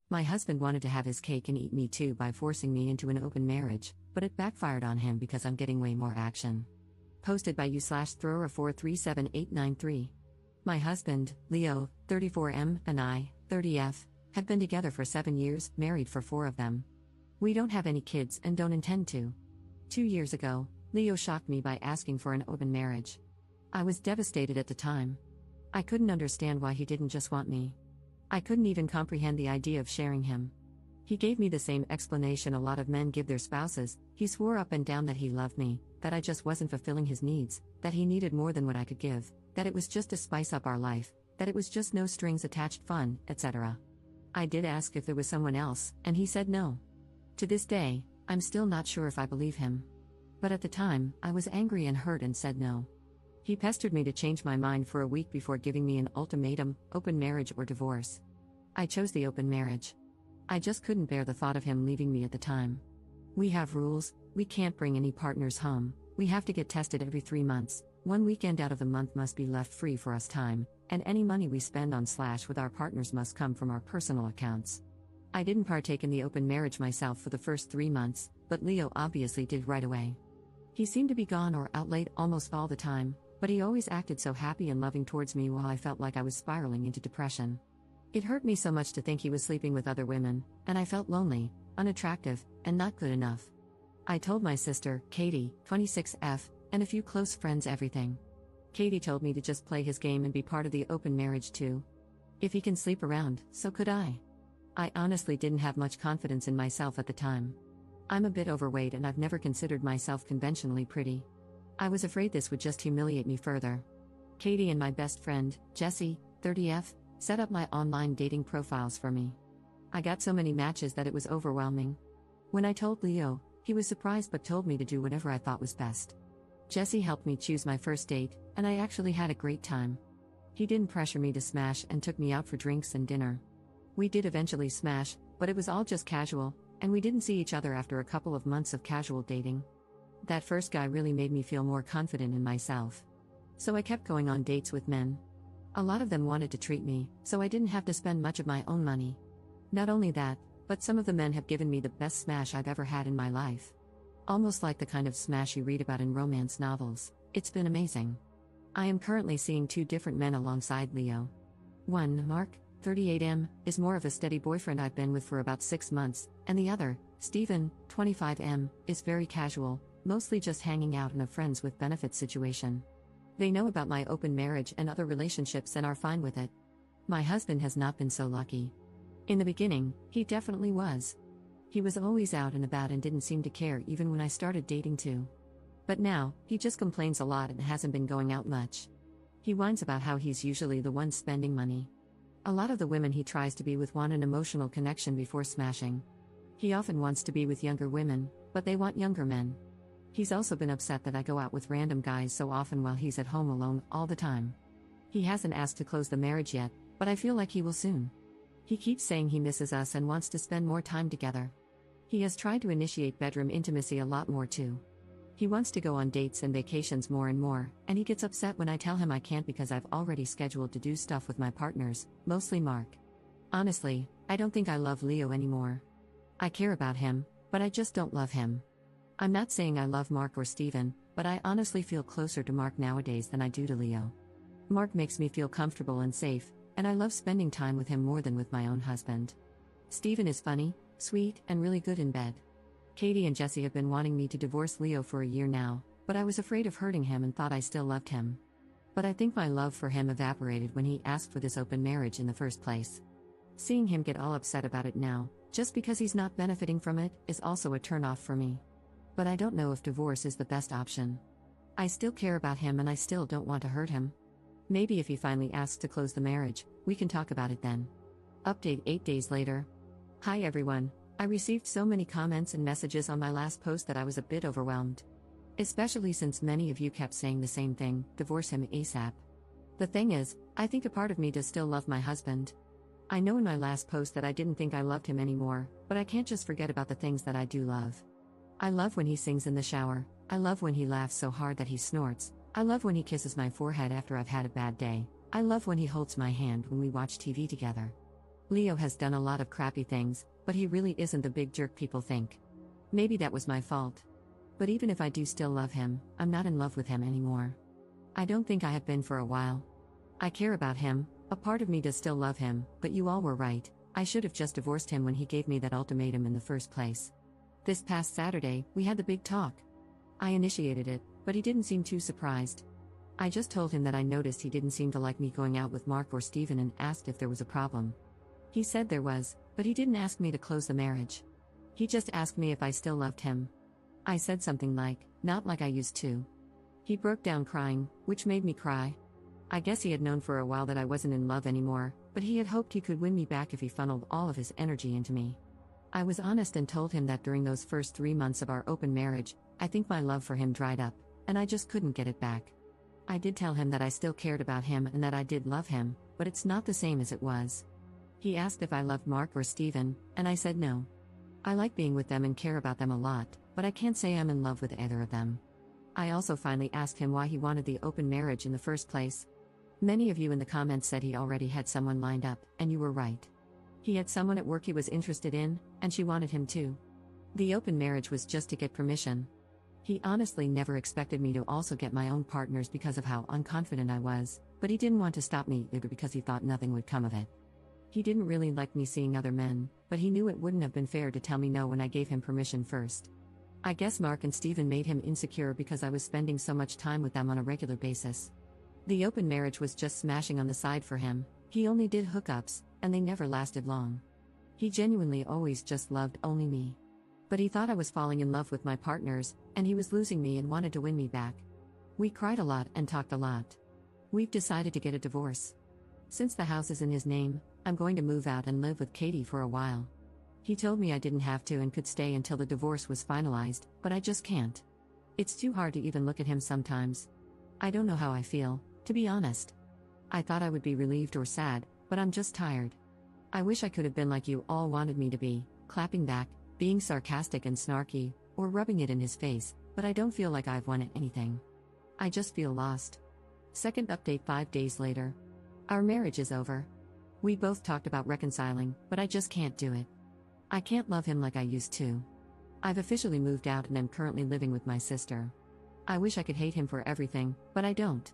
My husband wanted to have his cake and eat me too by forcing me into an open marriage, but it backfired on him because I'm getting way more action. Posted by you/thrower437893. My husband, Leo, 34M, and I, 30F, have been together for 7 years, married for 4 of them. We don't have any kids and don't intend to. 2 years ago, Leo shocked me by asking for an open marriage. I was devastated at the time. I couldn't understand why he didn't just want me. I couldn't even comprehend the idea of sharing him. He gave me the same explanation a lot of men give their spouses. He swore up and down that he loved me, that I just wasn't fulfilling his needs, that he needed more than what I could give, that it was just to spice up our life, that it was just no strings attached fun, etc. I did ask if there was someone else, and he said no. To this day, I'm still not sure if I believe him. But at the time, I was angry and hurt and said no. He pestered me to change my mind for a week before giving me an ultimatum: open marriage or divorce. I chose the open marriage. I just couldn't bear the thought of him leaving me at the time. We have rules: we can't bring any partners home, we have to get tested every 3 months, 1 weekend out of the month must be left free for us time, and any money we spend on / with our partners must come from our personal accounts. I didn't partake in the open marriage myself for the first 3 months, but Leo obviously did right away. He seemed to be gone or out late almost all the time, but he always acted so happy and loving towards me while I felt like I was spiraling into depression. It hurt me so much to think he was sleeping with other women, and I felt lonely, unattractive, and not good enough. I told my sister, Katie, 26F, and a few close friends everything. Katie told me to just play his game and be part of the open marriage too. If he can sleep around, so could I. I honestly didn't have much confidence in myself at the time. I'm a bit overweight and I've never considered myself conventionally pretty. I was afraid this would just humiliate me further. Katie and my best friend, Jessie, 30F, set up my online dating profiles for me. I got so many matches that it was overwhelming. When I told Leo, he was surprised but told me to do whatever I thought was best. Jessie helped me choose my first date, and I actually had a great time. He didn't pressure me to smash and took me out for drinks and dinner. We did eventually smash, but it was all just casual, and we didn't see each other after a couple of months of casual dating. That first guy really made me feel more confident in myself. So I kept going on dates with men. A lot of them wanted to treat me, so I didn't have to spend much of my own money. Not only that, but some of the men have given me the best smash I've ever had in my life. Almost like the kind of smash you read about in romance novels. It's been amazing. I am currently seeing 2 different men alongside Leo. One, Mark, 38M, is more of a steady boyfriend I've been with for about 6 months, and the other, Stephen, 25M, is very casual, mostly just hanging out in a friends with benefits situation. They know about my open marriage and other relationships and are fine with it. My husband has not been so lucky. In the beginning, he definitely was. He was always out and about and didn't seem to care even when I started dating too. But now, he just complains a lot and hasn't been going out much. He whines about how he's usually the one spending money. A lot of the women he tries to be with want an emotional connection before smashing. He often wants to be with younger women, but they want younger men. He's also been upset that I go out with random guys so often while he's at home alone all the time. He hasn't asked to close the marriage yet, but I feel like he will soon. He keeps saying he misses us and wants to spend more time together. He has tried to initiate bedroom intimacy a lot more too. He wants to go on dates and vacations more and more, and he gets upset when I tell him I can't because I've already scheduled to do stuff with my partners, mostly Mark. Honestly, I don't think I love Leo anymore. I care about him, but I just don't love him. I'm not saying I love Mark or Steven, but I honestly feel closer to Mark nowadays than I do to Leo. Mark makes me feel comfortable and safe, and I love spending time with him more than with my own husband. Steven is funny, sweet, and really good in bed. Katie and Jessie have been wanting me to divorce Leo for a year now, but I was afraid of hurting him and thought I still loved him. But I think my love for him evaporated when he asked for this open marriage in the first place. Seeing him get all upset about it now, just because he's not benefiting from it, is also a turn-off for me. But I don't know if divorce is the best option. I still care about him and I still don't want to hurt him. Maybe if he finally asks to close the marriage, we can talk about it then. Update 8 days later. Hi everyone, I received so many comments and messages on my last post that I was a bit overwhelmed. Especially since many of you kept saying the same thing, divorce him ASAP. The thing is, I think a part of me does still love my husband. I know in my last post that I didn't think I loved him anymore, but I can't just forget about the things that I do love. I love when he sings in the shower, I love when he laughs so hard that he snorts, I love when he kisses my forehead after I've had a bad day, I love when he holds my hand when we watch TV together. Leo has done a lot of crappy things, but he really isn't the big jerk people think. Maybe that was my fault. But even if I do still love him, I'm not in love with him anymore. I don't think I have been for a while. I care about him, a part of me does still love him, but you all were right, I should have just divorced him when he gave me that ultimatum in the first place. This past Saturday, we had the big talk. I initiated it, but he didn't seem too surprised. I just told him that I noticed he didn't seem to like me going out with Mark or Steven and asked if there was a problem. He said there was, but he didn't ask me to close the marriage. He just asked me if I still loved him. I said something like, not like I used to. He broke down crying, which made me cry. I guess he had known for a while that I wasn't in love anymore, but he had hoped he could win me back if he funneled all of his energy into me. I was honest and told him that during those first 3 months of our open marriage, I think my love for him dried up, and I just couldn't get it back. I did tell him that I still cared about him and that I did love him, but it's not the same as it was. He asked if I loved Mark or Steven, and I said no. I like being with them and care about them a lot, but I can't say I'm in love with either of them. I also finally asked him why he wanted the open marriage in the first place. Many of you in the comments said he already had someone lined up, and you were right. He had someone at work he was interested in, and she wanted him too. The open marriage was just to get permission. He honestly never expected me to also get my own partners because of how unconfident I was, but he didn't want to stop me either because he thought nothing would come of it. He didn't really like me seeing other men, but he knew it wouldn't have been fair to tell me no when I gave him permission first. I guess Mark and Steven made him insecure because I was spending so much time with them on a regular basis. The open marriage was just smashing on the side for him, he only did hookups, and they never lasted long. He genuinely always just loved only me. But he thought I was falling in love with my partners, and he was losing me and wanted to win me back. We cried a lot and talked a lot. We've decided to get a divorce. Since the house is in his name, I'm going to move out and live with Katie for a while. He told me I didn't have to and could stay until the divorce was finalized, but I just can't. It's too hard to even look at him sometimes. I don't know how I feel, to be honest. I thought I would be relieved or sad, but I'm just tired. I wish I could have been like you all wanted me to be, clapping back, being sarcastic and snarky, or rubbing it in his face, but I don't feel like I've won anything. I just feel lost. Second update 5 days later. Our marriage is over. We both talked about reconciling, but I just can't do it. I can't love him like I used to. I've officially moved out and am currently living with my sister. I wish I could hate him for everything, but I don't.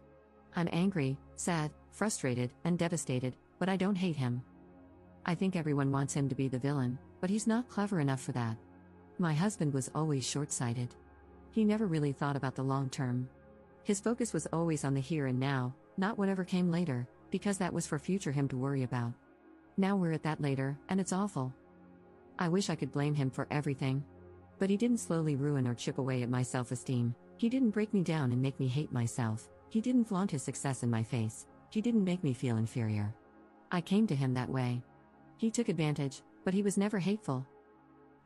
I'm angry, sad, frustrated, and devastated, but I don't hate him. I think everyone wants him to be the villain, but he's not clever enough for that. My husband was always short-sighted. He never really thought about the long term. His focus was always on the here and now, not whatever came later, because that was for future him to worry about. Now we're at that later, and it's awful. I wish I could blame him for everything. But he didn't slowly ruin or chip away at my self-esteem. He didn't break me down and make me hate myself. He didn't flaunt his success in my face. He didn't make me feel inferior. I came to him that way. He took advantage, but he was never hateful.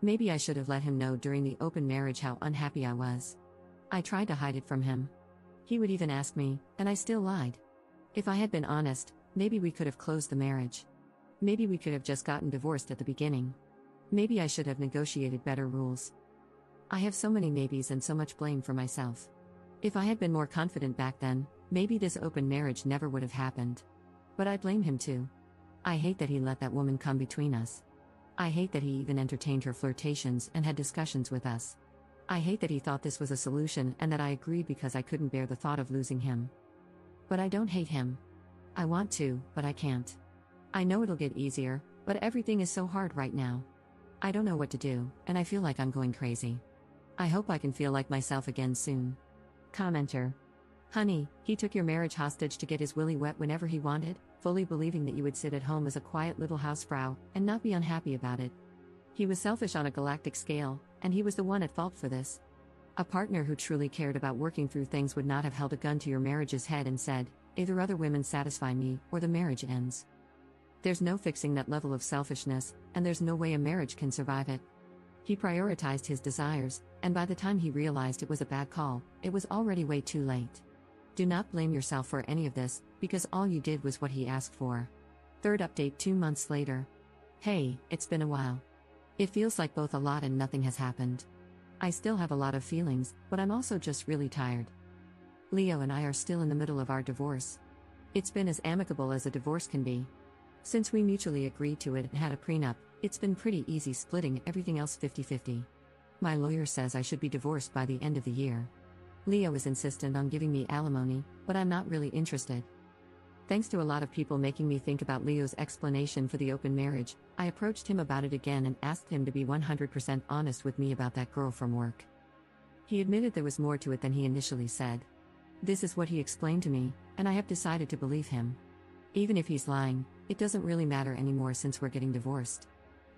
Maybe I should have let him know during the open marriage how unhappy I was. I tried to hide it from him. He would even ask me, and I still lied. If I had been honest, maybe we could have closed the marriage. Maybe we could have just gotten divorced at the beginning. Maybe I should have negotiated better rules. I have so many maybes and so much blame for myself. If I had been more confident back then, maybe this open marriage never would have happened. But I blame him too. I hate that he let that woman come between us. I hate that he even entertained her flirtations and had discussions with us. I hate that he thought this was a solution and that I agreed because I couldn't bear the thought of losing him. But I don't hate him. I want to, but I can't. I know it'll get easier, but everything is so hard right now. I don't know what to do, and I feel like I'm going crazy. I hope I can feel like myself again soon. Commenter. Honey, he took your marriage hostage to get his willy wet whenever he wanted, fully believing that you would sit at home as a quiet little housefrau and not be unhappy about it. He was selfish on a galactic scale, and he was the one at fault for this. A partner who truly cared about working through things would not have held a gun to your marriage's head and said, either other women satisfy me, or the marriage ends. There's no fixing that level of selfishness, and there's no way a marriage can survive it. He prioritized his desires, and by the time he realized it was a bad call, it was already way too late. Do not blame yourself for any of this, because all you did was what he asked for. Third update 2 months later. Hey, it's been a while. It feels like both a lot and nothing has happened. I still have a lot of feelings, but I'm also just really tired. Leo and I are still in the middle of our divorce. It's been as amicable as a divorce can be. Since we mutually agreed to it and had a prenup, it's been pretty easy splitting everything else 50-50. My lawyer says I should be divorced by the end of the year. Leo is insistent on giving me alimony, but I'm not really interested. Thanks to a lot of people making me think about Leo's explanation for the open marriage, I approached him about it again and asked him to be 100% honest with me about that girl from work. He admitted there was more to it than he initially said. This is what he explained to me, and I have decided to believe him. Even if he's lying, it doesn't really matter anymore since we're getting divorced.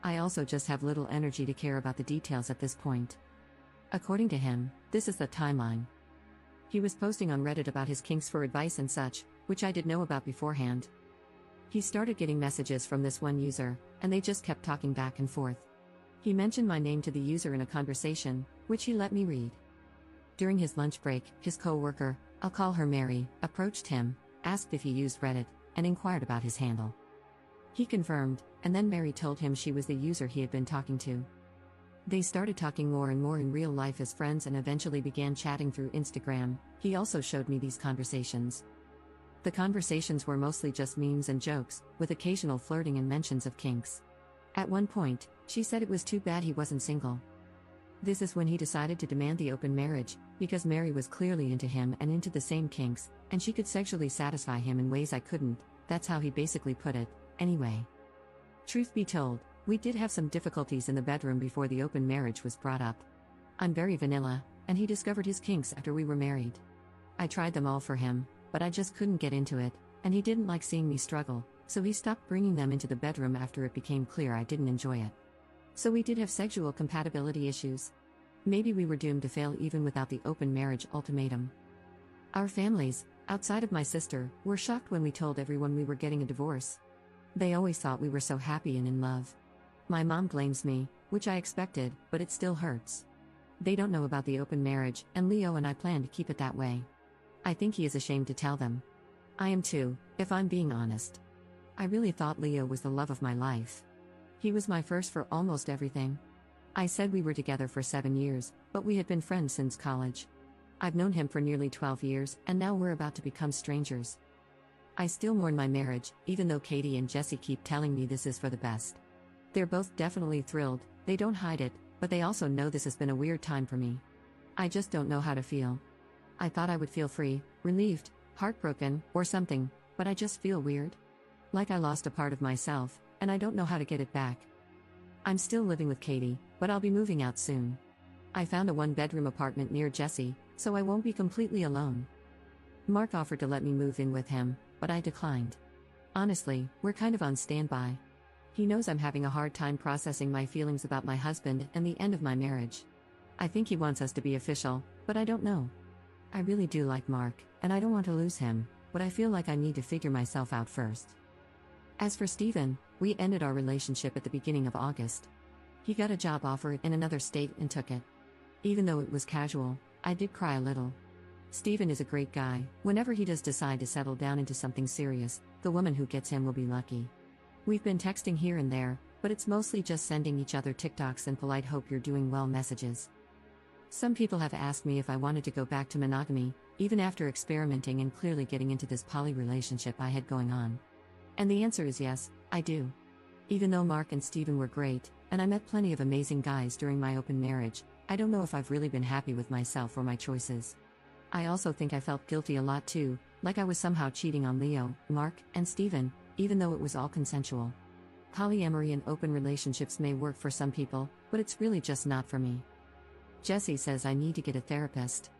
I also just have little energy to care about the details at this point. According to him, this is the timeline. He was posting on Reddit about his kinks for advice and such, which I did know about beforehand. He started getting messages from this one user, and they just kept talking back and forth. He mentioned my name to the user in a conversation, which he let me read. During his lunch break, his co-worker, I'll call her Mary, approached him, asked if he used Reddit, and inquired about his handle. He confirmed, and then Mary told him she was the user he had been talking to. They started talking more and more in real life as friends and eventually began chatting through Instagram. He also showed me these conversations. The conversations were mostly just memes and jokes, with occasional flirting and mentions of kinks. At one point, she said it was too bad he wasn't single. This is when he decided to demand the open marriage, because Mary was clearly into him and into the same kinks, and she could sexually satisfy him in ways I couldn't. That's how he basically put it, anyway. Truth be told, we did have some difficulties in the bedroom before the open marriage was brought up. I'm very vanilla, and he discovered his kinks after we were married. I tried them all for him, but I just couldn't get into it, and he didn't like seeing me struggle, so he stopped bringing them into the bedroom after it became clear I didn't enjoy it. So we did have sexual compatibility issues. Maybe we were doomed to fail even without the open marriage ultimatum. Our families, outside of my sister, were shocked when we told everyone we were getting a divorce. They always thought we were so happy and in love. My mom blames me, which I expected, but it still hurts. They don't know about the open marriage, and Leo and I plan to keep it that way. I think he is ashamed to tell them. I am too, if I'm being honest. I really thought Leo was the love of my life. He was my first for almost everything. I said we were together for 7 years, but we had been friends since college. I've known him for nearly 12 years, and now we're about to become strangers. I still mourn my marriage, even though Katie and Jesse keep telling me this is for the best. They're both definitely thrilled, they don't hide it, but they also know this has been a weird time for me. I just don't know how to feel. I thought I would feel free, relieved, heartbroken, or something, but I just feel weird. Like I lost a part of myself, and I don't know how to get it back. I'm still living with Katie, but I'll be moving out soon. I found a one-bedroom apartment near Jesse, so I won't be completely alone. Mark offered to let me move in with him, but I declined. Honestly, we're kind of on standby. He knows I'm having a hard time processing my feelings about my husband and the end of my marriage. I think he wants us to be official, but I don't know. I really do like Mark, and I don't want to lose him, but I feel like I need to figure myself out first. As for Steven, we ended our relationship at the beginning of August. He got a job offer in another state and took it. Even though it was casual, I did cry a little. Steven is a great guy. Whenever he does decide to settle down into something serious, the woman who gets him will be lucky. We've been texting here and there, but it's mostly just sending each other TikToks and polite hope you're doing well messages. Some people have asked me if I wanted to go back to monogamy, even after experimenting and clearly getting into this poly relationship I had going on. And the answer is yes, I do. Even though Mark and Steven were great, and I met plenty of amazing guys during my open marriage, I don't know if I've really been happy with myself or my choices. I also think I felt guilty a lot too, like I was somehow cheating on Leo, Mark, and Steven, even though it was all consensual. Polyamory and open relationships may work for some people, but it's really just not for me. Jesse says I need to get a therapist.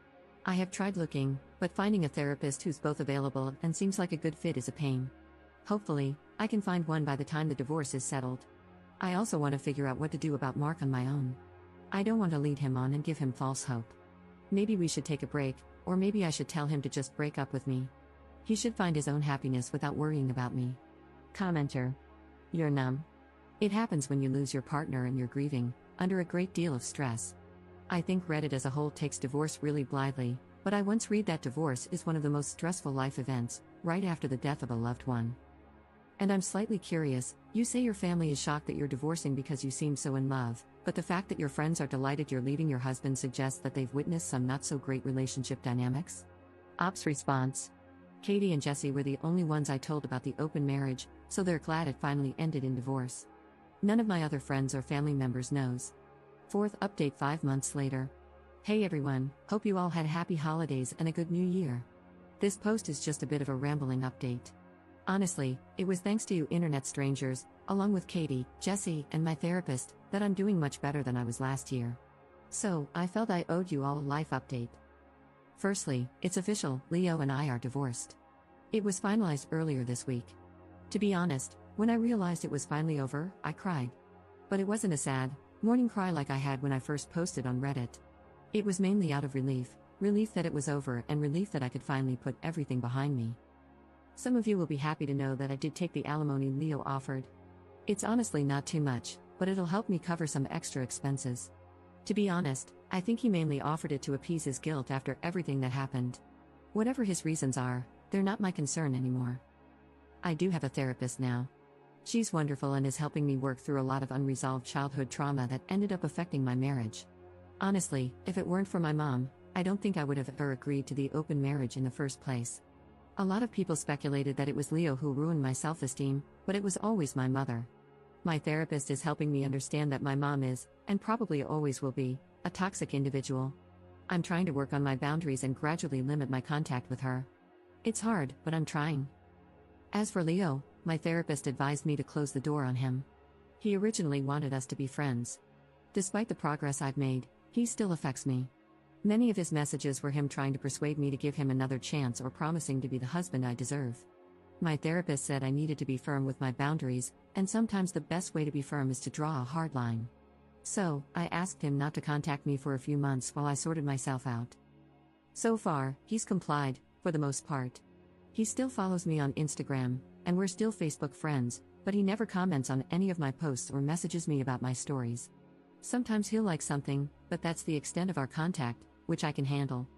I have tried looking, but finding a therapist who's both available and seems like a good fit is a pain. Hopefully, I can find one by the time the divorce is settled. I also want to figure out what to do about Mark on my own. I don't want to lead him on and give him false hope. Maybe we should take a break, or maybe I should tell him to just break up with me. He should find his own happiness without worrying about me. Commenter. You're numb. It happens when you lose your partner and you're grieving, under a great deal of stress. I think Reddit as a whole takes divorce really blithely, but I once read that divorce is one of the most stressful life events, right after the death of a loved one. And I'm slightly curious, you say your family is shocked that you're divorcing because you seem so in love, but the fact that your friends are delighted you're leaving your husband suggests that they've witnessed some not-so-great relationship dynamics? Ops response. Katie and Jesse were the only ones I told about the open marriage, so they're glad it finally ended in divorce. None of my other friends or family members knows. Fourth update 5 months later. Hey everyone, hope you all had happy holidays and a good new year. This post is just a bit of a rambling update. Honestly, it was thanks to you internet strangers, along with Katie, Jesse, and my therapist, that I'm doing much better than I was last year. So, I felt I owed you all a life update. Firstly, it's official, Leo and I are divorced. It was finalized earlier this week. To be honest, when I realized it was finally over, I cried. But it wasn't a sad, morning cry like I had when I first posted on Reddit. It was mainly out of relief that it was over and relief that I could finally put everything behind me. Some of you will be happy to know that I did take the alimony Leo offered. It's honestly not too much, but it'll help me cover some extra expenses. To be honest, I think he mainly offered it to appease his guilt after everything that happened. Whatever his reasons are, they're not my concern anymore. I do have a therapist now. She's wonderful and is helping me work through a lot of unresolved childhood trauma that ended up affecting my marriage. Honestly, if it weren't for my mom, I don't think I would have ever agreed to the open marriage in the first place. A lot of people speculated that it was Leo who ruined my self-esteem, but it was always my mother. My therapist is helping me understand that my mom is, and probably always will be, a toxic individual. I'm trying to work on my boundaries and gradually limit my contact with her. It's hard, but I'm trying. As for Leo, my therapist advised me to close the door on him. He originally wanted us to be friends. Despite the progress I've made, he still affects me. Many of his messages were him trying to persuade me to give him another chance or promising to be the husband I deserve. My therapist said I needed to be firm with my boundaries, and sometimes the best way to be firm is to draw a hard line. So, I asked him not to contact me for a few months while I sorted myself out. So far, he's complied, for the most part. He still follows me on Instagram, and we're still Facebook friends, but he never comments on any of my posts or messages me about my stories. Sometimes he'll like something, but that's the extent of our contact, which I can handle.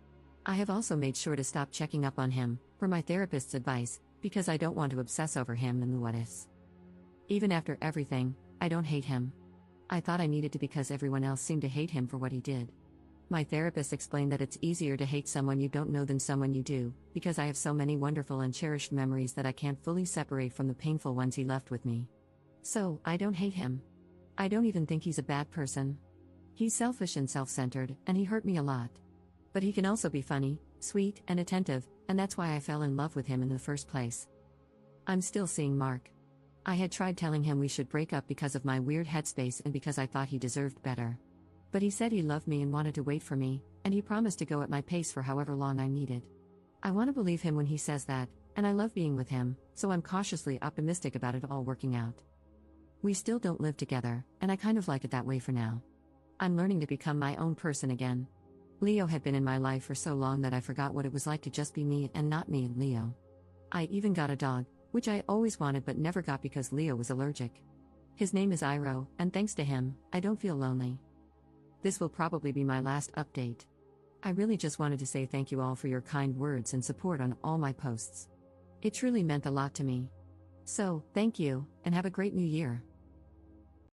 I have also made sure to stop checking up on him, per my therapist's advice, because I don't want to obsess over him and the what-ifs. Even after everything, I don't hate him. I thought I needed to because everyone else seemed to hate him for what he did. My therapist explained that it's easier to hate someone you don't know than someone you do, because I have so many wonderful and cherished memories that I can't fully separate from the painful ones he left with me. So, I don't hate him. I don't even think he's a bad person. He's selfish and self-centered, and he hurt me a lot. But he can also be funny, sweet, and attentive, and that's why I fell in love with him in the first place. I'm still seeing Mark. I had tried telling him we should break up because of my weird headspace and because I thought he deserved better. But he said he loved me and wanted to wait for me, and he promised to go at my pace for however long I needed. I want to believe him when he says that, and I love being with him, so I'm cautiously optimistic about it all working out. We still don't live together, and I kind of like it that way for now. I'm learning to become my own person again. Leo had been in my life for so long that I forgot what it was like to just be me and not me and Leo. I even got a dog, which I always wanted but never got because Leo was allergic. His name is Iroh, and thanks to him, I don't feel lonely. This will probably be my last update. I really just wanted to say thank you all for your kind words and support on all my posts. It truly meant a lot to me. So, thank you, and have a great new year.